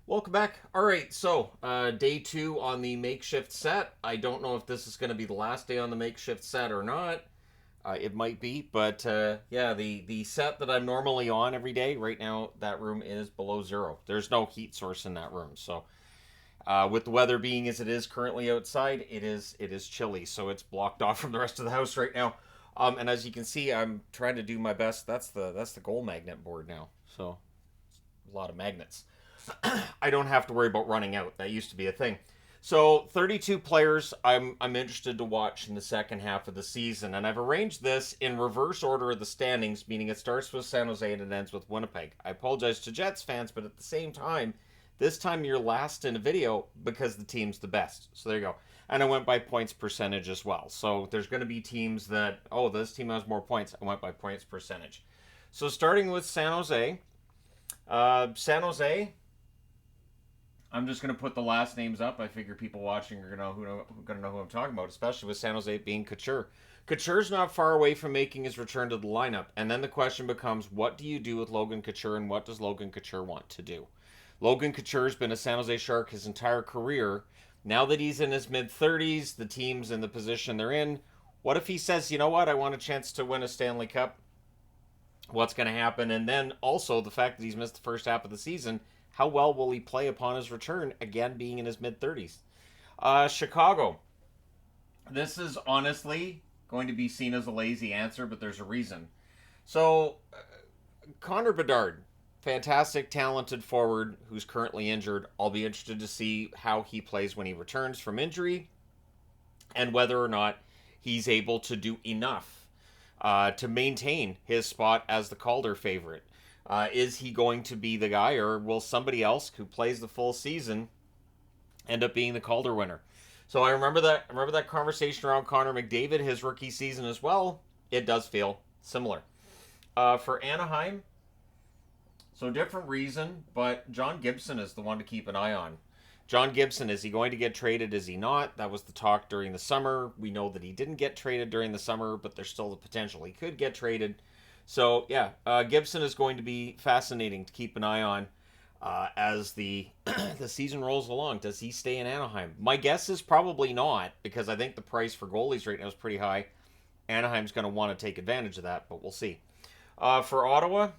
Welcome back. All right, so day two on the makeshift set. I don't know if this is going to be the last day on the makeshift set or not. It might be, but yeah, the set that I'm normally on every day right now, that room is below zero. There's no heat source in that room, so with the weather being as it is currently outside, it is chilly, so it's blocked off from the rest of the house right now. And as you can see, I'm trying to do my best. That's the goal magnet board now, so a lot of magnets. I don't have to worry about running out. That used to be a thing. So 32 players I'm interested to watch in the second half of the season, and I've arranged this in reverse order of the standings, meaning it starts with San Jose and it ends with Winnipeg. I apologize to Jets fans, but at the same time, this time you're last in a video because the team's the best. So there you go. And I went by points percentage as well. So there's going to be teams that, oh, this team has more points. I went by points percentage. So starting with San Jose. San Jose, I'm just going to put the last names up. I figure people watching are going to know who I'm talking about, especially with San Jose being Couture. Couture's not far away from making his return to the lineup. And then the question becomes, what do you do with Logan Couture, and what does Logan Couture want to do? Logan Couture's been a San Jose Shark his entire career. Now that he's in his mid-30s, the team's in the position they're in. What if he says, you know what, I want a chance to win a Stanley Cup? What's going to happen? And then also the fact that he's missed the first half of the season, how well will he play upon his return, again being in his mid-30s? Chicago. This is honestly going to be seen as a lazy answer, but there's a reason. So, Connor Bedard, fantastic, talented forward who's currently injured. I'll be interested to see how he plays when he returns from injury and whether or not he's able to do enough to maintain his spot as the Calder favorite. Is he going to be the guy, or will somebody else who plays the full season end up being the Calder winner? So I remember that conversation around Connor McDavid, his rookie season as well. It does feel similar. For Anaheim, so different reason, but John Gibson is the one to keep an eye on. John Gibson, is he going to get traded? Is he not? That was the talk during the summer. We know that he didn't get traded during the summer, but there's still the potential he could get traded. So, yeah, Gibson is going to be fascinating to keep an eye on as the the season rolls along. Does he stay in Anaheim? My guess is probably not, because I think the price for goalies right now is pretty high. Anaheim's going to want to take advantage of that, but we'll see. For Ottawa,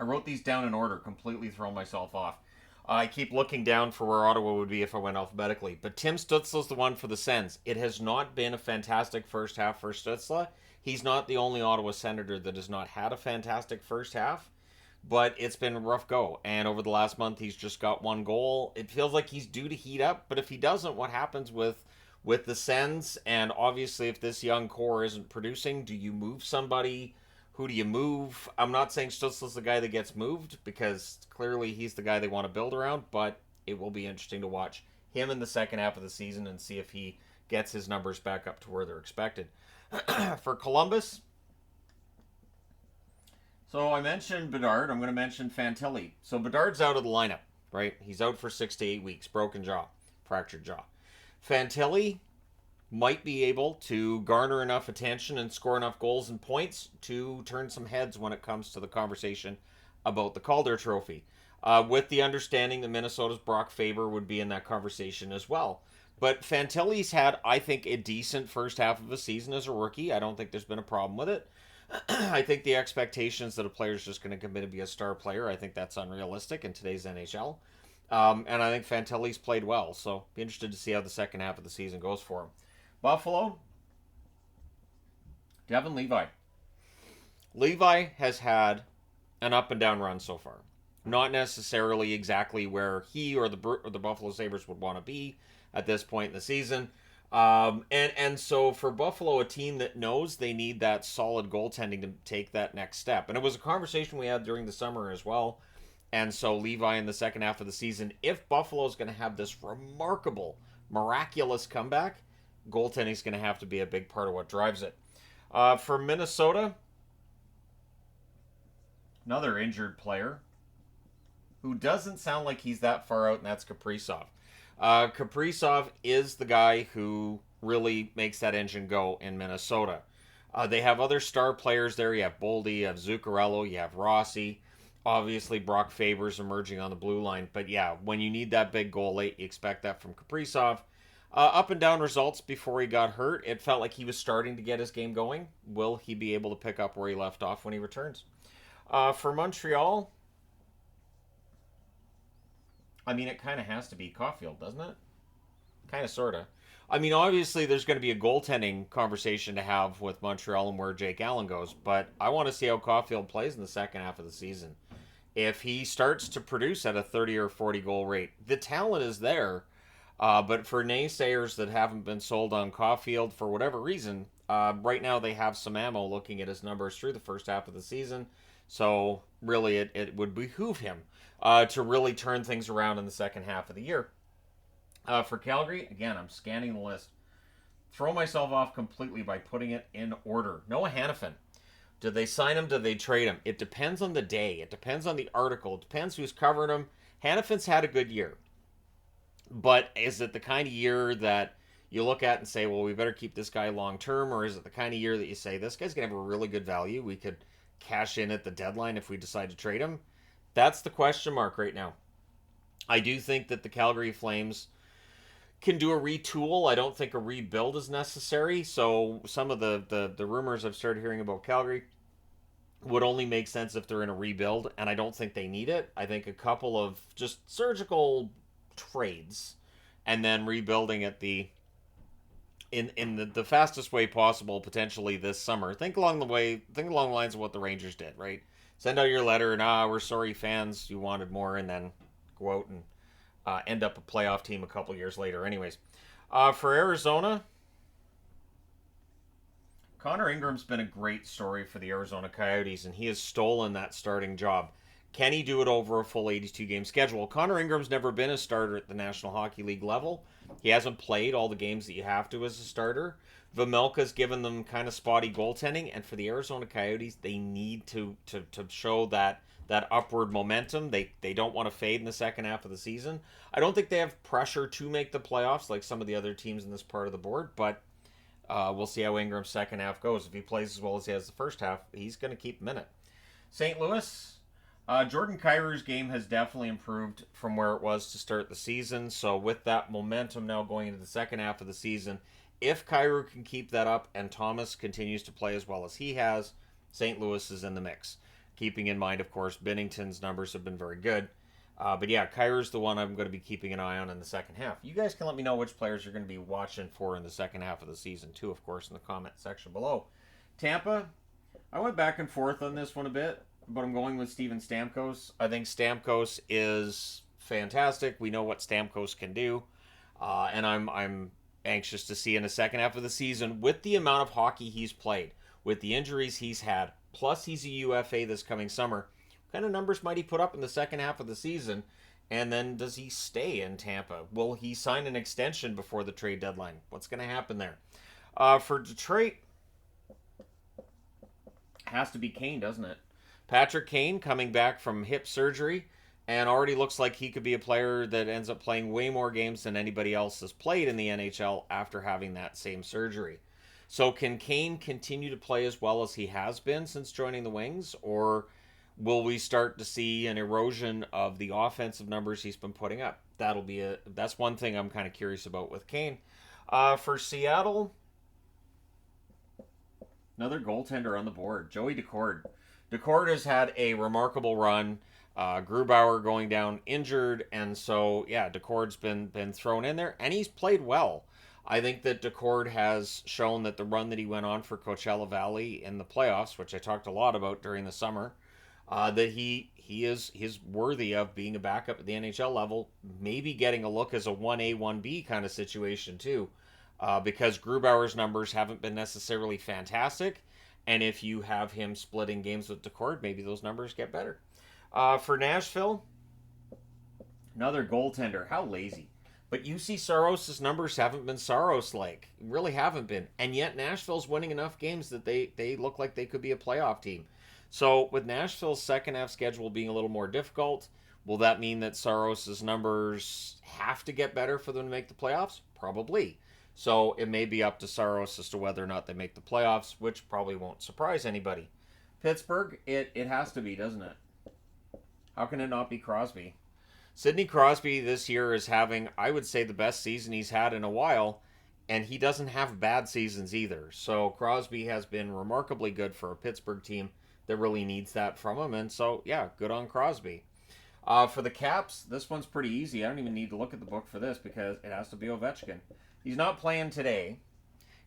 I wrote these down in order, completely throwing myself off. I keep looking down for where Ottawa would be if I went alphabetically. But Tim Stützle's the one for the Sens. It has not been a fantastic first half for Stützle. He's not the only Ottawa Senator that has not had a fantastic first half, but it's been a rough go. And over the last month, he's just got one goal. It feels like he's due to heat up, but if he doesn't, what happens with the Sens? And obviously, if this young core isn't producing, do you move somebody? Who do you move? I'm not saying Stützle's the guy that gets moved, because clearly he's the guy they want to build around, but it will be interesting to watch him in the second half of the season and see if he gets his numbers back up to where they're expected. For Columbus, so I mentioned Bedard. I'm going to mention Fantilli. So Bedard's out of the lineup, right? He's out for 6 to 8 weeks. Broken jaw, fractured jaw. Fantilli might be able to garner enough attention and score enough goals and points to turn some heads when it comes to the conversation about the Calder Trophy. With the understanding that Minnesota's Brock Faber would be in that conversation as well. But Fantilli's had, I think, a decent first half of a season as a rookie. I don't think there's been a problem with it. I think the expectations that a player is just going to commit to be a star player, I think that's unrealistic in today's NHL. And I think Fantilli's played well, so be interested to see how the second half of the season goes for him. Buffalo, Devin Levi. Levi has had an up and down run so far. Not necessarily exactly where he or the Buffalo Sabres would want to be at this point in the season. And so for Buffalo, a team that knows they need that solid goaltending to take that next step. And it was a conversation we had during the summer as well. And so Levi in the second half of the season, if Buffalo's going to have this remarkable, miraculous comeback, goaltending is going to have to be a big part of what drives it. For Minnesota, another injured player who doesn't sound like he's that far out, and that's Kaprizov. Kaprizov is the guy who really makes that engine go in Minnesota. They have other star players there. You have Boldy, you have Zuccarello, you have Rossi. Obviously, Brock Faber's emerging on the blue line. But yeah, when you need that big goal late, you expect that from Kaprizov. Up and down results before he got hurt. It felt like he was starting to get his game going. Will he be able to pick up where he left off when he returns? For Montreal, I mean, it kind of has to be Caulfield, doesn't it? Kind of, sort of. I mean, obviously, there's going to be a goaltending conversation to have with Montreal and where Jake Allen goes, but I want to see how Caulfield plays in the second half of the season. If he starts to produce at a 30 or 40 goal rate, the talent is there. But for naysayers that haven't been sold on Caulfield for whatever reason, right now they have some ammo looking at his numbers through the first half of the season. So really, it would behoove him to really turn things around in the second half of the year. For Calgary, again, I'm scanning the list. Throw myself off completely by putting it in order. Noah Hannafin. Did they sign him? Did they trade him? It depends on the day. It depends on the article. It depends who's covering him. Hannafin's had a good year. But is it the kind of year that you look at and say, well, we better keep this guy long term? Or is it the kind of year that you say, this guy's going to have a really good value? We could cash in at the deadline if we decide to trade him? That's the question mark right now. I do think that the Calgary Flames can do a retool. I don't think a rebuild is necessary. So some of the rumors I've started hearing about Calgary would only make sense if they're in a rebuild, and I don't think they need it. I think a couple of just surgical trades and then rebuilding at the fastest way possible, potentially this summer. Think along the lines of what the Rangers did, right? Send out your letter, we're sorry fans, you wanted more, and then go out and end up a playoff team a couple years later. Anyways, for Arizona, Connor Ingram's been a great story for the Arizona Coyotes, and he has stolen that starting job. Can he do it over a full 82 game schedule? Connor Ingram's never been a starter at the National Hockey League level. He hasn't played all the games that you have to as a starter. Vejmelka's given them kind of spotty goaltending, and for the Arizona Coyotes, they need to show that upward momentum. They don't want to fade in the second half of the season. I don't think they have pressure to make the playoffs like some of the other teams in this part of the board, but we'll see how Ingram's second half goes. If he plays as well as he has the first half, he's going to keep him in it. St. Louis, Jordan Kyrou's game has definitely improved from where it was to start the season. So with that momentum now going into the second half of the season, if Kyrou can keep that up and Thomas continues to play as well as he has, St. Louis is in the mix. Keeping in mind, of course, Binnington's numbers have been very good. But yeah, Kyrou's the one I'm going to be keeping an eye on in the second half. You guys can let me know which players you're going to be watching for in the second half of the season, too, of course, in the comment section below. Tampa, I went back and forth on this one a bit, but I'm going with Steven Stamkos. I think Stamkos is fantastic. We know what Stamkos can do. And I'm anxious to see in the second half of the season, with the amount of hockey he's played, with the injuries he's had, plus he's a UFA this coming summer, what kind of numbers might he put up in the second half of the season? And then does he stay in Tampa? Will he sign an extension before the trade deadline? What's going to happen there? For Detroit, has to be Kane, doesn't it? Patrick Kane coming back from hip surgery and already looks like he could be a player that ends up playing way more games than anybody else has played in the NHL after having that same surgery. So can Kane continue to play as well as he has been since joining the Wings, or will we start to see an erosion of the offensive numbers he's been putting up? That's one thing I'm kind of curious about with Kane. For Seattle, another goaltender on the board, Joey Daccord. Daccord has had a remarkable run. Grubauer going down injured, and so yeah, Daccord's been thrown in there, and he's played well. I think that Daccord has shown that the run that he went on for Coachella Valley in the playoffs, which I talked a lot about during the summer, that he is worthy of being a backup at the NHL level, maybe getting a look as a 1A, 1B kind of situation too, because Grubauer's numbers haven't been necessarily fantastic, and if you have him splitting games with Daccord, maybe those numbers get better. For Nashville, another goaltender. How lazy. But UC Saros' numbers haven't been Saros-like. Really haven't been. And yet Nashville's winning enough games that they look like they could be a playoff team. So with Nashville's second half schedule being a little more difficult, will that mean that Saros' numbers have to get better for them to make the playoffs? Probably. So it may be up to Saros as to whether or not they make the playoffs, which probably won't surprise anybody. Pittsburgh, it has to be, doesn't it? How can it not be Crosby? Sidney Crosby this year is having, I would say, the best season he's had in a while, and he doesn't have bad seasons either. So Crosby has been remarkably good for a Pittsburgh team that really needs that from him, and so, yeah, good on Crosby. For the Caps, this one's pretty easy. I don't even need to look at the book for this because it has to be Ovechkin. He's not playing today.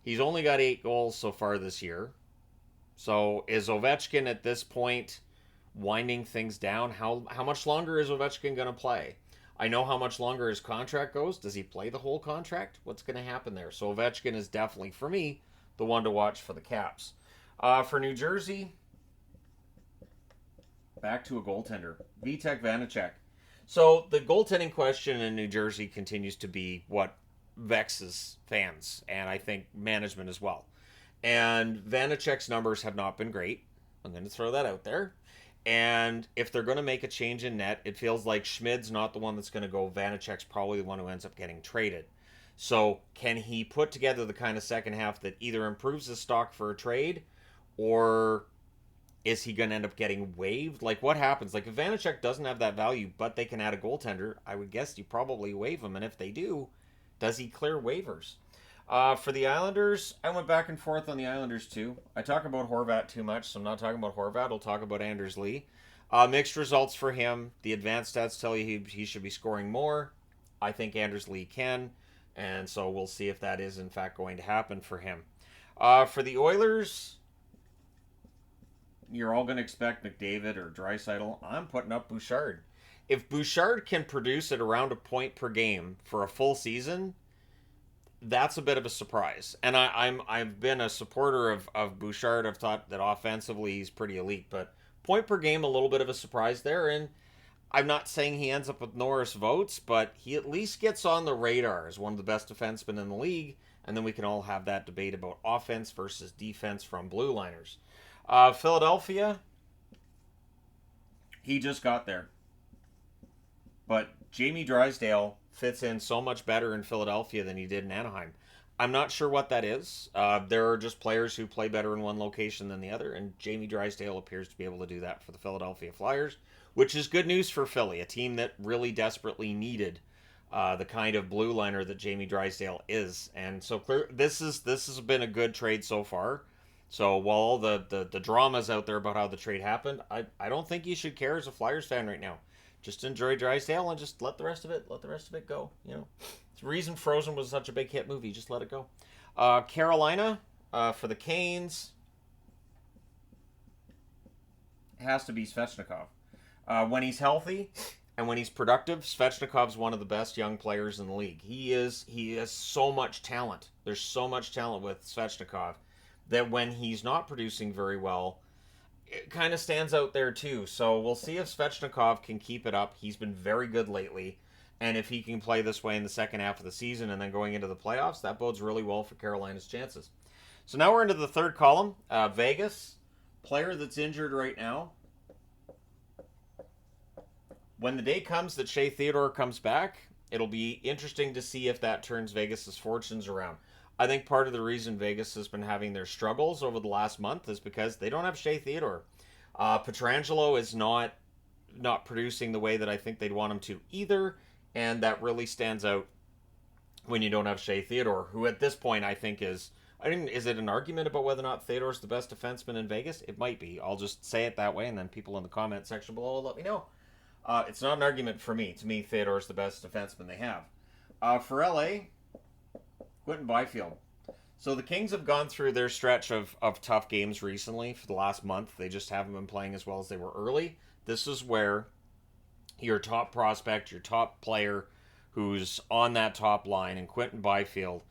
He's only got 8 goals so far this year. So is Ovechkin at this point winding things down? How much longer is Ovechkin going to play? I know how much longer his contract goes. Does he play the whole contract? What's going to happen there? So Ovechkin is definitely, for me, the one to watch for the Caps. For New Jersey, back to a goaltender, Vitek Vanacek. So the goaltending question in New Jersey continues to be what vexes fans, and I think management as well. And Vanacek's numbers have not been great. I'm going to throw that out there. And if they're going to make a change in net, it feels like Schmid's not the one that's going to go. Vanacek's probably the one who ends up getting traded. So can he put together the kind of second half that either improves his stock for a trade, or is he going to end up getting waived? Like, what happens? Like, if Vanacek doesn't have that value, but they can add a goaltender, I would guess you probably waive him. And if they do, does he clear waivers? For the Islanders, I went back and forth on the Islanders too. I talk about Horvat too much, so I'm not talking about Horvat. I'll talk about Anders Lee. Mixed results for him. The advanced stats tell you he should be scoring more. I think Anders Lee can, and so we'll see if that is in fact going to happen for him. For the Oilers, you're all going to expect McDavid or Draisaitl. I'm putting up Bouchard. If Bouchard can produce at around a point per game for a full season, that's a bit of a surprise. And I've been a supporter of Bouchard. I've thought that offensively he's pretty elite, but point per game, a little bit of a surprise there. And I'm not saying he ends up with Norris votes, but he at least gets on the radar as one of the best defensemen in the league. And then we can all have that debate about offense versus defense from blue liners. Philadelphia, he just got there. But Jamie Drysdale fits in so much better in Philadelphia than he did in Anaheim. I'm not sure what that is. There are just players who play better in one location than the other, and Jamie Drysdale appears to be able to do that for the Philadelphia Flyers, which is good news for Philly, a team that really desperately needed the kind of blue liner that Jamie Drysdale is. And so this has been a good trade so far. So while all the drama's out there about how the trade happened, I don't think you should care as a Flyers fan right now. Just enjoy Drysdale and just let the rest of it go. You know, it's the reason Frozen was such a big hit movie. Just let it go. Carolina, for the Canes, it has to be Svechnikov. When he's healthy and when he's productive, Svechnikov's one of the best young players in the league. He has so much talent. There's so much talent with Svechnikov that when he's not producing very well, it kind of stands out there too. So we'll see if Svechnikov can keep it up. He's been very good lately. And if he can play this way in the second half of the season and then going into the playoffs, that bodes really well for Carolina's chances. So now we're into the third column. Vegas, player that's injured right now. When the day comes that Shea Theodore comes back, it'll be interesting to see if that turns Vegas's fortunes around. I think part of the reason Vegas has been having their struggles over the last month is because they don't have Shea Theodore. Pietrangelo is not producing the way that I think they'd want him to either, and that really stands out when you don't have Shea Theodore, who at this point I think is it an argument about whether or not Theodore's the best defenseman in Vegas? It might be. I'll just say it that way, and then people in the comment section below will let me know. It's not an argument for me. To me, Theodore's the best defenseman they have. For LA, Quentin Byfield. So the Kings have gone through their stretch of tough games recently for the last month. They just haven't been playing as well as they were early. This is where your top prospect, your top player who's on that top line, and Quentin Byfield,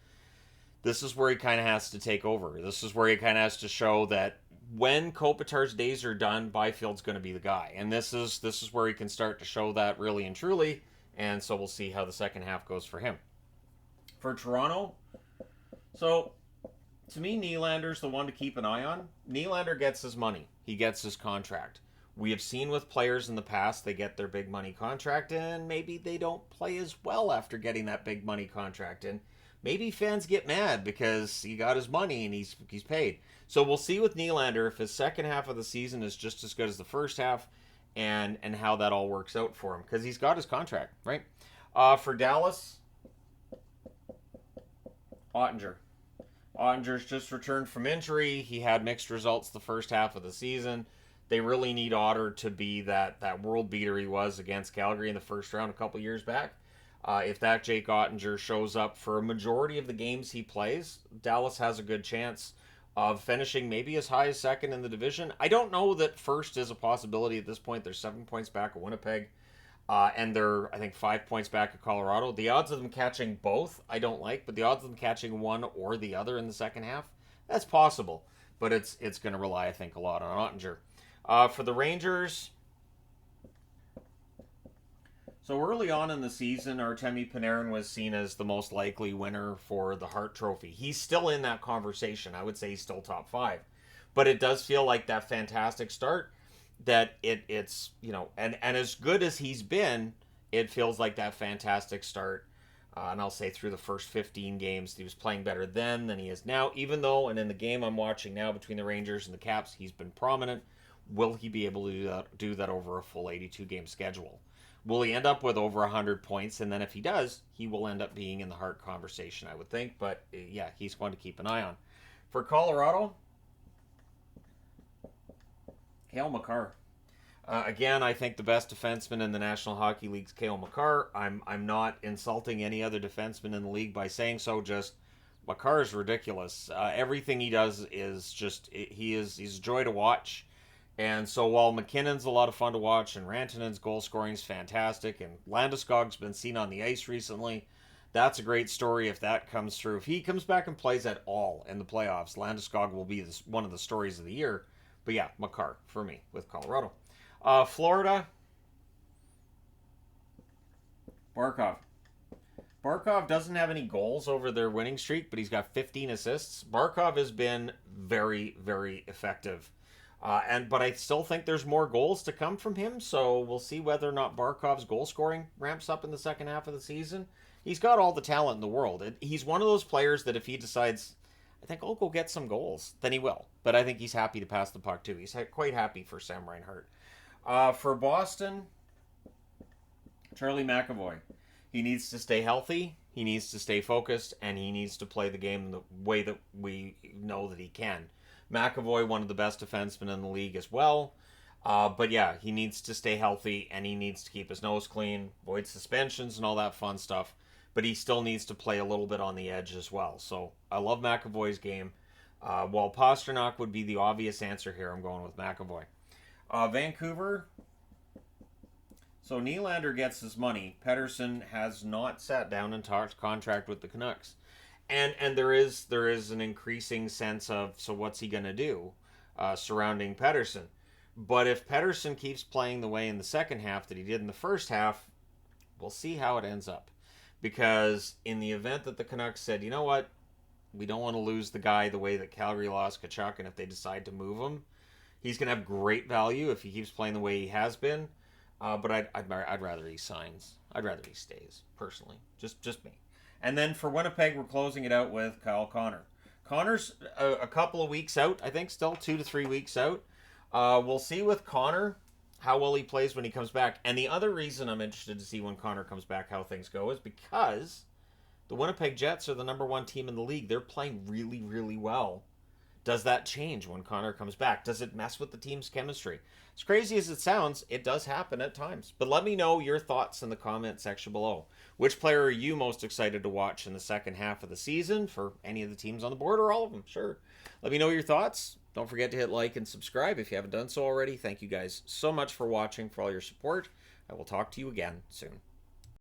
this is where he kind of has to take over. This is where he kind of has to show that when Kopitar's days are done, Byfield's going to be the guy. And this is where he can start to show that really and truly. And so we'll see how the second half goes for him. For Toronto, so to me, Nylander's the one to keep an eye on. Nylander gets his money. He gets his contract. We have seen with players in the past, they get their big money contract and maybe they don't play as well after getting that big money contract. And maybe fans get mad because he got his money and he's paid. So we'll see with Nylander if his second half of the season is just as good as the first half. and how that all works out for him, because he's got his contract, right? For Dallas, Ottinger. Ottinger's just returned from injury. He had mixed results the first half of the season. They really need Otter to be that world beater he was against Calgary in the first round a couple years back. If that Jake Ottinger shows up for a majority of the games he plays, Dallas has a good chance of finishing maybe as high as second in the division. I don't know that first is a possibility at this point. They're 7 points back of Winnipeg. And they're, I think, 5 points back of Colorado. The odds of them catching both, I don't like, but the odds of them catching one or the other in the second half, that's possible. But it's going to rely, I think, a lot on Ottinger. For the Rangers, so early on in the season, Artemi Panarin was seen as the most likely winner for the Hart Trophy. He's still in that conversation. I would say he's still top 5. But it does feel like that fantastic start, that it's, and as good as he's been, it feels like that fantastic start. And I'll say through the first 15 games, he was playing better then than he is now, even though, and in the game I'm watching now between the Rangers and the Caps, he's been prominent. Will he be able to do that over a full 82-game schedule? Will he end up with over 100 points? And then if he does, he will end up being in the Hart conversation, I would think. But yeah, he's going to keep an eye on. For Colorado, Cale Makar. Again, I think the best defenseman in the National Hockey League's Cale Makar. I'm not insulting any other defenseman in the league by saying so. Just Makar is ridiculous. Everything he does is just he's a joy to watch. And so while McKinnon's a lot of fun to watch, and Rantanen's goal scoring is fantastic, and Landeskog's been seen on the ice recently, that's a great story if that comes through. If he comes back and plays at all in the playoffs, Landeskog will be one of the stories of the year. But yeah, Makar for me with Colorado. Florida, Barkov. Barkov doesn't have any goals over their winning streak, but he's got 15 assists. Barkov has been very, very effective. But I still think there's more goals to come from him, so we'll see whether or not Barkov's goal scoring ramps up in the second half of the season. He's got all the talent in the world. He's one of those players that if he decides, I think I'll go get some goals, then he will. But I think he's happy to pass the puck too. He's quite happy for Sam Reinhart. For Boston, Charlie McAvoy. He needs to stay healthy, he needs to stay focused, and he needs to play the game the way that we know that he can. McAvoy, one of the best defensemen in the league as well. But yeah, he needs to stay healthy, and he needs to keep his nose clean, avoid suspensions and all that fun stuff. But he still needs to play a little bit on the edge as well. So I love McAvoy's game. While Pastrnak would be the obvious answer here, I'm going with McAvoy. Vancouver. So Nylander gets his money. Pettersson has not sat down and talked contract with the Canucks. And there is an increasing sense of, so what's he going to do surrounding Pettersson? But if Pettersson keeps playing the way in the second half that he did in the first half, we'll see how it ends up. Because in the event that the Canucks said, you know what, we don't want to lose the guy the way that Calgary lost Tkachuk, and if they decide to move him, he's going to have great value if he keeps playing the way he has been. But I'd rather he signs. I'd rather he stays, personally. Just me. And then for Winnipeg, we're closing it out with Kyle Connor. Connor's a couple of weeks out, I think, still 2 to 3 weeks out. We'll see with Connor how well he plays when he comes back. And the other reason I'm interested to see when Connor comes back how things go is because the Winnipeg Jets are the number 1 team in the league. They're playing really, really well. Does that change when Connor comes back? Does it mess with the team's chemistry? As crazy as it sounds, it does happen at times. But let me know your thoughts in the comment section below. Which player are you most excited to watch in the second half of the season for any of the teams on the board or all of them? Sure. Let me know your thoughts. Don't forget to hit like and subscribe if you haven't done so already. Thank you guys so much for watching, for all your support. I will talk to you again soon.